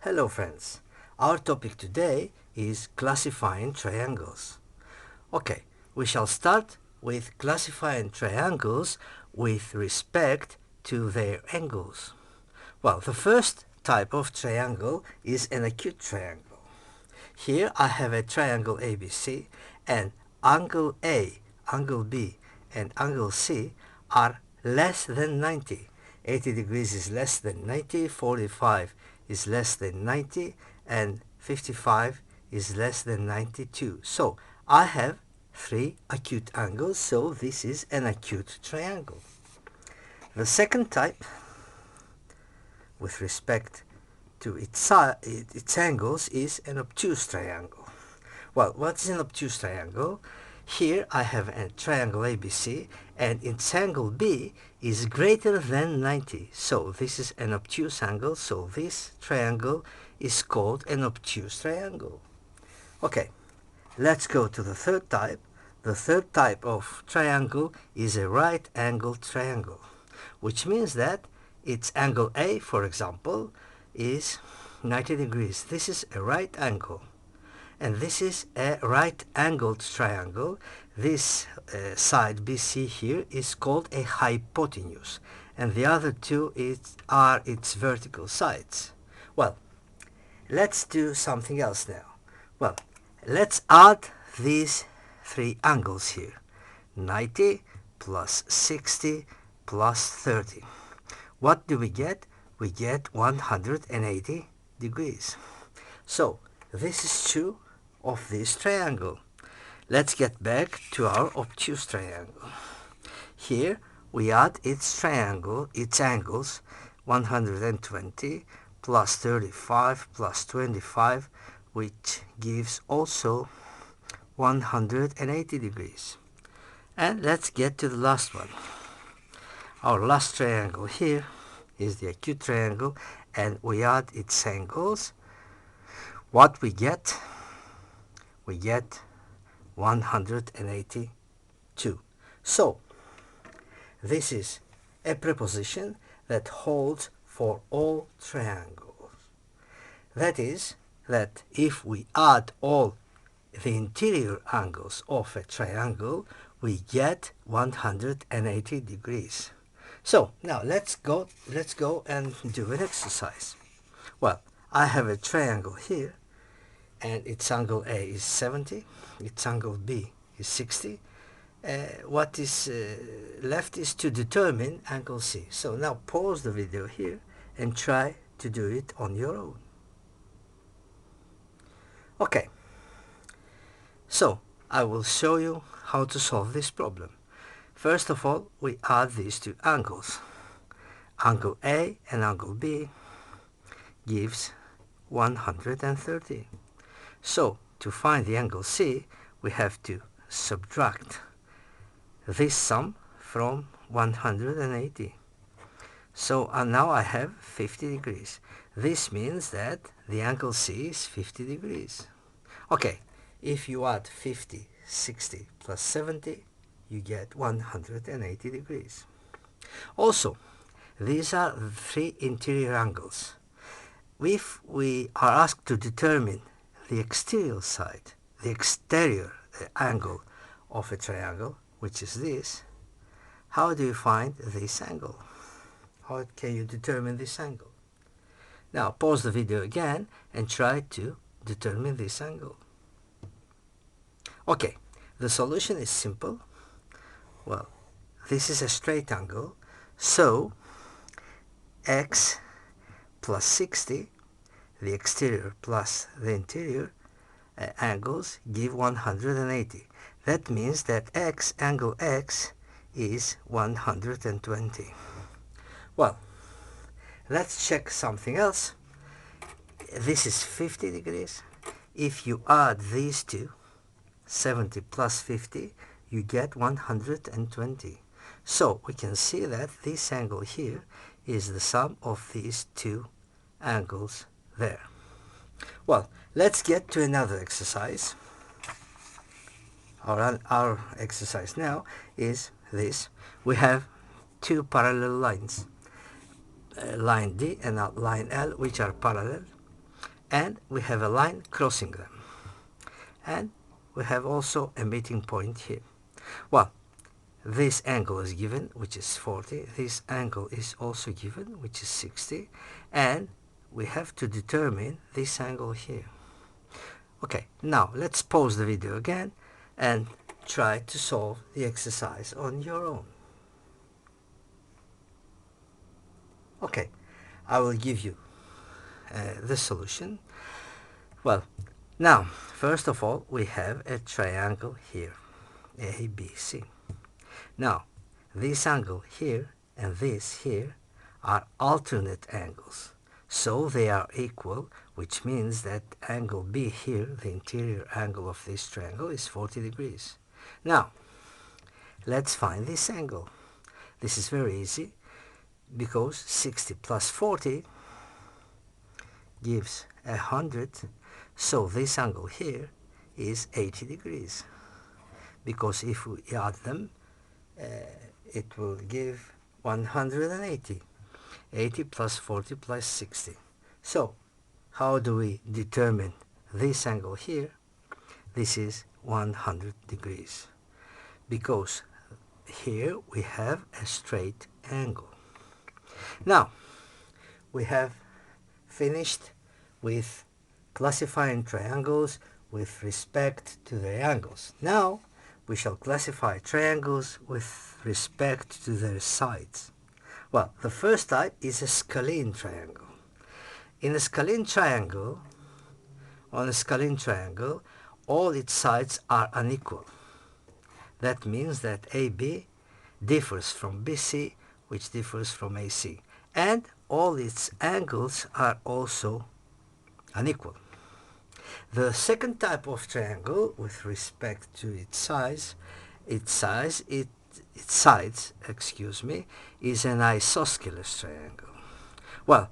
Hello friends, our topic today is classifying triangles. Okay, we shall start with classifying triangles with respect to their angles. Well, the first type of triangle is an acute triangle. Here I have a triangle ABC and angle A, angle B and angle C are less than 90. 80 degrees is less than 90, 45 is less than 90 and 55 is less than 92. So I have three acute angles, so this is an acute triangle. The second type, with respect to its angles, is an obtuse triangle. Well, what is an obtuse triangle? Here I have a triangle ABC and its angle B is greater than 90. So this is an obtuse angle, so this triangle is called an obtuse triangle. Okay, let's go to the third type. The third type of triangle is a right angled triangle, which means that its angle A, for example, is 90 degrees. This is a right angle. And this is a right angled triangle. This side BC here is called a hypotenuse, and the other two are its vertical sides. Well, let's do something else now. Well, let's add these three angles here. 90 plus 60 plus 30. What do we get? We get 180 degrees. So this is true of this triangle. Let's get back to our obtuse triangle. Here we add its angles 120 plus 35 plus 25, which gives also 180 degrees. And let's get to the last one. Our last triangle here is the acute triangle, and we add its angles. What we get? We get 182. So this is a preposition that holds for all triangles. That is, that if we add all the interior angles of a triangle, we get 180 degrees. So now let's go and do an exercise. Well, I have a triangle here, and its angle A is 70, its angle B is 60. What is left is to determine angle C. So now pause the video here and try to do it on your own. Okay, so I will show you how to solve this problem. First of all, we add these two angles. Angle A and angle B gives 130. So to find the angle C, we have to subtract this sum from 180. So now I have 50 degrees. This means that the angle C is 50 degrees. Okay, if you add 50, 60 plus 70, you get 180 degrees. Also, these are three interior angles. If we are asked to determine the exterior side, the exterior angle of a triangle, which is this, how do you find this angle? How can you determine this angle? Now pause the video again and try to determine this angle. Okay, the solution is simple. Well, this is a straight angle, so x plus 60, the exterior plus the interior angles give 180. That means that angle x is 120. Well, let's check something else. This is 50 degrees. If you add these two, 70 plus 50, you get 120. So we can see that this angle here is the sum of these two angles there. Well, let's get to another exercise. Our exercise now is this. We have two parallel lines, line D and line L, which are parallel. and we have a line crossing them. And we have also a meeting point here. Well, this angle is given, which is 40. This angle is also given, which is 60. And we have to determine this angle here. Okay, now let's pause the video again and try to solve the exercise on your own. Okay, I will give you the solution. Well, now, first of all, we have a triangle here, ABC. Now, this angle here and this here are alternate angles. So they are equal, which means that angle B here, the interior angle of this triangle, is 40 degrees. Now, let's find this angle. This is very easy because 60 plus 40 gives 100. So this angle here is 80 degrees. Because if we add them, it will give 180. 80 plus 40 plus 60. So, how do we determine this angle here? This is 100 degrees. Because here we have a straight angle. Now, we have finished with classifying triangles with respect to their angles. Now, we shall classify triangles with respect to their sides. Well, the first type is a scalene triangle. In a scalene triangle, all its sides are unequal. That means that AB differs from BC, which differs from AC. And all its angles are also unequal. The second type of triangle, with respect to its sides, is an isosceles triangle. Well,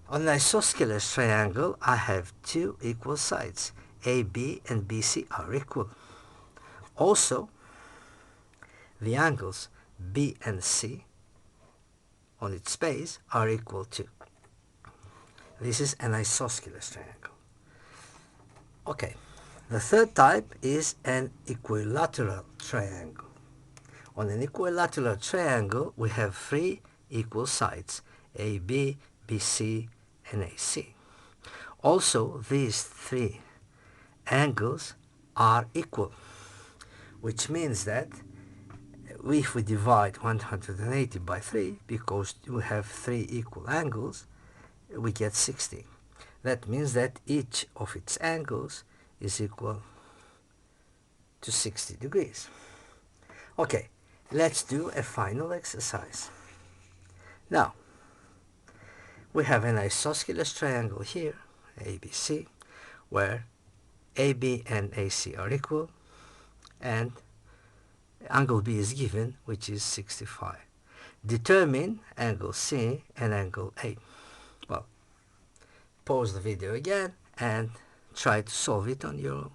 on an isosceles triangle, I have two equal sides. AB and BC are equal. Also, the angles B and C on its base are equal too. This is an isosceles triangle. Okay, the third type is an equilateral triangle. On an equilateral triangle, we have three equal sides, AB, BC, and AC. Also, these three angles are equal, which means that if we divide 180 by 3, because we have three equal angles, we get 60. That means that each of its angles is equal to 60 degrees. Okay, let's do a final exercise. Now, we have an isosceles triangle here, ABC, where AB and AC are equal, and angle B is given, which is 65. Determine angle C and angle A. Well, pause the video again and try to solve it on your own.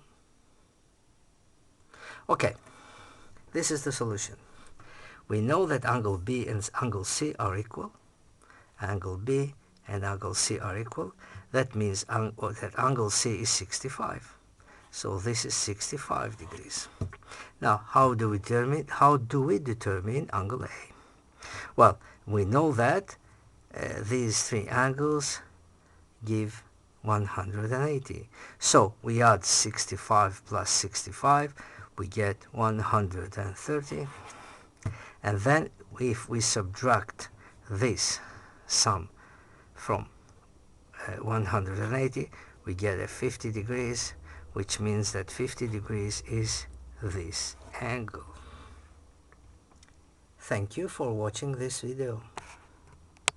Okay, this is the solution. We know that angle B and angle C are equal. Angle B and angle C are equal. That means that angle C is 65. So this is 65 degrees. Now, how do we determine angle A? Well, we know that these three angles give 180. So we add 65 plus 65, we get 130. And then if we subtract this sum from 180, we get a 50 degrees, which means that 50 degrees is this angle. Thank you for watching this video.